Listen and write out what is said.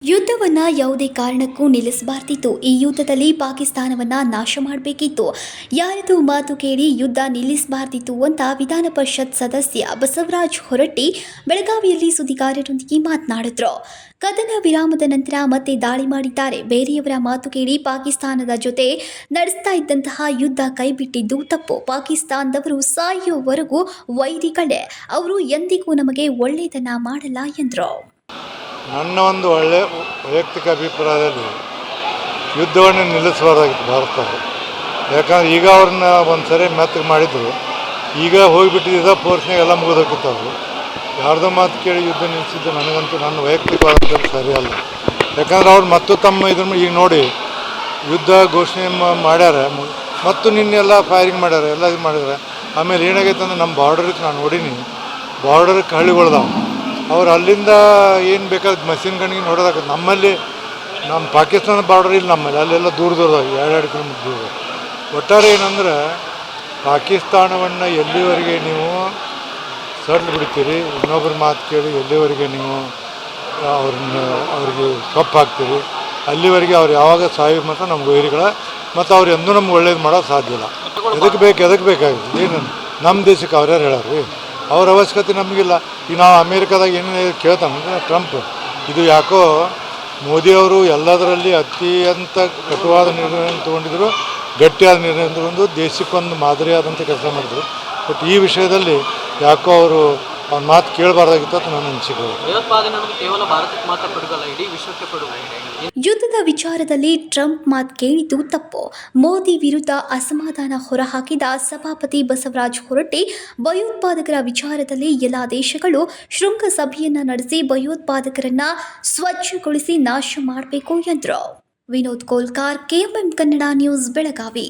ಯುದ್ಧವನ್ನ ಯಾವುದೇ ಕಾರಣಕ್ಕೂ ನಿಲ್ಲಿಸಬಾರ್ದಿತ್ತು. ಈ ಯುದ್ಧದಲ್ಲಿ ಪಾಕಿಸ್ತಾನವನ್ನ ನಾಶ ಮಾಡಬೇಕಿತ್ತು. ಯಾರದು ಮಾತು ಕೇಳಿ ಯುದ್ಧ ನಿಲ್ಲಿಸಬಾರ್ದಿತ್ತು ಅಂತ ವಿಧಾನ ಪರಿಷತ್ ಸದಸ್ಯ ಬಸವರಾಜ ಹೊರಟ್ಟಿ ಬೆಳಗಾವಿಯಲ್ಲಿ ಸುದ್ದಿಗಾರರೊಂದಿಗೆ ಮಾತನಾಡಿದ್ರು. ಕದನ ವಿರಾಮದ ನಂತರ ಮತ್ತೆ ದಾಳಿ ಮಾಡಿದ್ದಾರೆ. ಬೇರೆಯವರ ಮಾತು ಕೇಳಿ ಪಾಕಿಸ್ತಾನದ ಜೊತೆ ನಡೆಸ್ತಾ ಇದ್ದಂತಹ ಯುದ್ಧ ಕೈಬಿಟ್ಟಿದ್ದು ತಪ್ಪು. ಪಾಕಿಸ್ತಾನದವರು ಸಾಯುವವರೆಗೂ ವೈರಿಗಳೇ. ಅವರು ಎಂದಿಗೂ ನಮಗೆ ಒಳ್ಳೆಯದನ್ನ ಮಾಡಲ್ಲ ಎಂದರು. ನನ್ನ ಒಂದು ಒಳ್ಳೆಯ ವೈಯಕ್ತಿಕ ಅಭಿಪ್ರಾಯದಲ್ಲಿ ಯುದ್ಧವನ್ನು ನಿಲ್ಲಿಸಬಾರ್ದಾಗಿತ್ತು ಭಾರತ. ಯಾಕಂದ್ರೆ ಈಗ ಅವ್ರನ್ನ ಒಂದು ಸರಿ ಮೆತ್ತಗೆ ಮಾಡಿದ್ರು, ಈಗ ಹೋಗಿಬಿಟ್ಟಿದ್ದ ಫೋರ್ಸ್ನಾಗ ಎಲ್ಲ ಮುಗಿದೋಗಿತ್ತು. ಅವರು ಯಾರ್ದೋ ಮಾತು ಕೇಳಿ ಯುದ್ಧ ನಿಲ್ಲಿಸಿದ್ದು ನನಗಂತೂ ನನ್ನ ವೈಯಕ್ತಿಕವಾದಂಥ ಸರಿಯಲ್ಲ. ಯಾಕಂದ್ರೆ ಅವ್ರು ಮತ್ತು ತಮ್ಮ ಇದ್ರ ಈಗ ನೋಡಿ ಯುದ್ಧ ಘೋಷಣೆ ಮಾಡ್ಯಾರ, ಮತ್ತು ನಿನ್ನೆಲ್ಲ ಫೈರಿಂಗ್ ಮಾಡ್ಯಾರ, ಎಲ್ಲ ಇದು ಮಾಡಿದ್ದಾರೆ. ಆಮೇಲೆ ಏನಾಗೈತೆ ಅಂದ್ರೆ ನಮ್ಮ ಬಾರ್ಡರ್ಗೆ ನಾನು ನೋಡೀನಿ, ಬಾರ್ಡರ್ಗೆ ಹಳ್ಳಿಗಳ್ದಾವ. ಅವ್ರು ಅಲ್ಲಿಂದ ಏನು ಬೇಕಾದ ಮಷಿನ್ ಗನ್ನಿಗೆ ನೋಡೋದಾಗತ್ತೆ. ನಮ್ಮಲ್ಲಿ ನಮ್ಮ ಪಾಕಿಸ್ತಾನ ಬಾರ್ಡರ್ ಇಲ್ಲ, ನಮ್ಮಲ್ಲಿ ಅಲ್ಲೆಲ್ಲ ದೂರ ದೂರದಾಗ 2-2 ಕಿಲೋಮೀಟ್ರ್ ದೂರ. ಒಟ್ಟಾರೆ ಏನಂದ್ರೆ ಪಾಕಿಸ್ತಾನವನ್ನು ಎಲ್ಲಿವರೆಗೆ ನೀವು ಸಡ್ಲು ಬಿಡ್ತೀರಿ, ಇನ್ನೊಬ್ಬರ ಮಾತು ಕೇಳಿ ಎಲ್ಲಿವರೆಗೆ ನೀವು ಅವ್ರಿಗೆ ಸೊಪ್ಪು ಹಾಕ್ತೀರಿ, ಅಲ್ಲಿವರೆಗೆ ಅವ್ರು ಯಾವಾಗ ಸಾಯಿ ಮಾತ್ರ ನಮ್ಮ ವೈರಿಗಳ, ಮತ್ತು ಅವ್ರು ಎಂದೂ ನಮ್ಗೆ ಒಳ್ಳೇದು ಮಾಡೋದು ಸಾಧ್ಯ ಇಲ್ಲ. ಎದಕ್ಕೆ ಬೇಕಾಗಿದೆ ಏನು ನಮ್ಮ ದೇಶಕ್ಕೆ ಅವ್ರ್ಯಾರು ಹೇಳಾರ್ರಿ, ಅವ್ರ ಅವಶ್ಯಕತೆ ನಮಗಿಲ್ಲ. ಈಗ ನಾವು ಅಮೇರಿಕಾದಾಗ ಏನೇನು ಕೇಳ್ತಾನೆ ಟ್ರಂಪ್, ಇದು ಯಾಕೋ ಮೋದಿಯವರು ಎಲ್ಲದರಲ್ಲಿ ಅತ್ಯಂತ ಕಟುವಾದ ನಿರ್ಣಯವನ್ನು ತೊಗೊಂಡಿದ್ರು, ಗಟ್ಟಿಯಾದ ನಿರ್ಣಯ ತಗೊಂಡು ದೇಶಕ್ಕೊಂದು ಮಾದರಿಯಾದಂಥ ಕೆಲಸ ಮಾಡಿದ್ರು. ಬಟ್ ಈ ವಿಷಯದಲ್ಲಿ ಯಾಕೋ ಅವರು ಅವ್ನ ಮಾತು ಕೇಳಬಾರ್ದಾಗಿತ್ತು ಅಂತ ನನ್ನ ಅನಿಸಿಕೆ. ಯುದ್ಧದ ವಿಚಾರದಲ್ಲಿ ಟ್ರಂಪ್ ಮಾತು ಕೇಳಿದ್ದು ತಪ್ಪು. ಮೋದಿ ವಿರುದ್ಧ ಅಸಮಾಧಾನ ಹೊರಹಾಕಿದ ಸಭಾಪತಿ ಬಸವರಾಜ ಹೊರಟ್ಟಿ ಭಯೋತ್ಪಾದಕರ ವಿಚಾರದಲ್ಲಿ ಎಲ್ಲ ದೇಶಗಳು ಶೃಂಗಸಭೆಯನ್ನ ನಡೆಸಿ ಭಯೋತ್ಪಾದಕರನ್ನ ಸ್ವಚ್ಛಗೊಳಿಸಿ ನಾಶ ಮಾಡಬೇಕು ಎಂದರು. Vinod Kolkar, KMM Kannada news, Belagavi.